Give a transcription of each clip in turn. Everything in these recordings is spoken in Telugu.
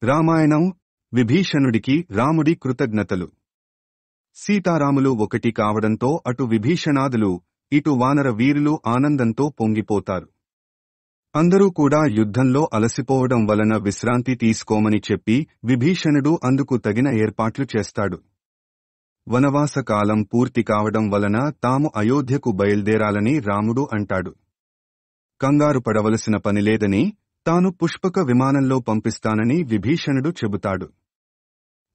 రామాయణం విభీషణుడికి రాముడి కృతజ్ఞతలు. సీతారాములు ఒకటి కావడంతో అటు విభీషణాదులు ఇటు వానర వీరులు ఆనందంతో పొంగిపోతారు. అందరూ కూడా యుద్ధంలో అలసిపోవడం వలన విశ్రాంతి తీసుకోమని చెప్పి విభీషణుడు అందుకు తగిన ఏర్పాట్లు చేస్తాడు. వనవాస కాలం పూర్తి కావడం వలన తాము అయోధ్యకు బయల్దేరాలని రాముడు అంటాడు. కంగారు పడవలసిన పనిలేదని, తాను పుష్పక విమానంలో పంపిస్తానని విభీషణుడు చెబుతాడు.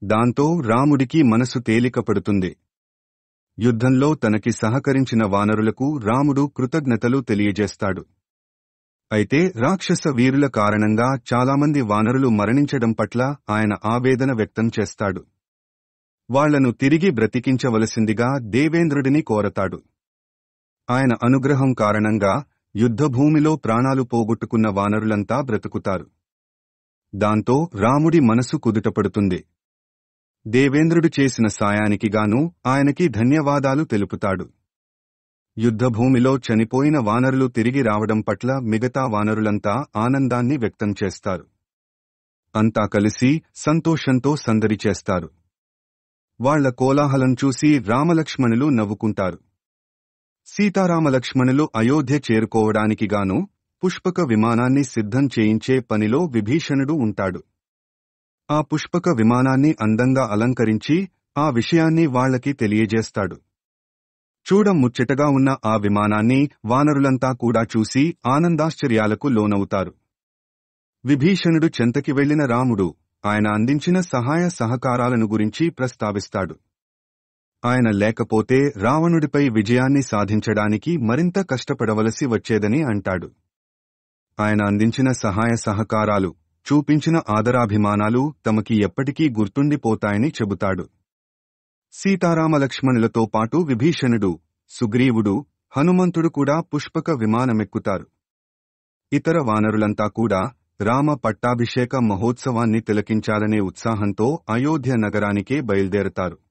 దాంతో రాముడికి మనసు తేలికపడుతుంది. యుద్ధంలో తనకి సహకరించిన వానరులకు రాముడు కృతజ్ఞతలు తెలియజేస్తాడు. అయితే రాక్షస వీరుల కారణంగా చాలామంది వానరులు మరణించడం పట్ల ఆయన ఆవేదన వ్యక్తం చేస్తాడు. వాళ్లను తిరిగి బ్రతికించవలసిందిగా దేవేంద్రుడిని కోరతాడు. ఆయన అనుగ్రహం కారణంగా యుద్ధభూమిలో ప్రాణాలు పోగొట్టుకున్న వానరులంతా బ్రతుకుతారు. దాంతో రాముడి మనసు కుదుటపడుతుంది. దేవేంద్రుడు చేసిన సాయానికిగాను ఆయనకి ధన్యవాదాలు తెలుపుతాడు. యుద్ధభూమిలో చనిపోయిన వానరులు తిరిగి రావడం పట్ల మిగతా వానరులంతా ఆనందాన్ని వ్యక్తం చేస్తారు. అంతా కలిసి సంతోషంతో సందడి చేస్తారు. వాళ్ల కోలాహలం చూసి రామలక్ష్మణులు నవ్వుకుంటారు. సీతారామలక్ష్మణులు అయోధ్య చేరుకోవడానికిగాను పుష్పక విమానాన్ని సిద్ధం చేయించే పనిలో విభీషణుడు ఉంటాడు. ఆ పుష్పక విమానాన్ని అందంగా అలంకరించి ఆ విషయాన్ని వాళ్లకి తెలియజేస్తాడు. చూడముచ్చటగా ఉన్న ఆ విమానాన్ని వానరులంతా కూడా చూసి ఆనందాశ్చర్యాలకు లోనవుతారు. విభీషణుడు చెంతకి వెళ్లిన రాముడు ఆయన అందించిన సహాయ సహకారాలను గురించి ప్రస్తావిస్తాడు. ఆయన లేకపోతే రావణుడిపై విజయాన్ని సాధించడానికి మరింత కష్టపడవలసి వచ్చేదని అంటాడు. ఆయన అందించిన సహాయ సహకారాలు, చూపించిన ఆదరాభిమానాలు తమకి ఎప్పటికీ గుర్తుండిపోతాయని చెబుతాడు. సీతారామలక్ష్మణులతో పాటు విభీషణుడు, సుగ్రీవుడు, హనుమంతుడు కూడా పుష్పక విమానమెక్కుతారు. ఇతర వానరులంతా కూడా రామ పట్టాభిషేక మహోత్సవాన్ని తిలకించాలనే ఉత్సాహంతో అయోధ్య నగరానికే బయల్దేరతారు.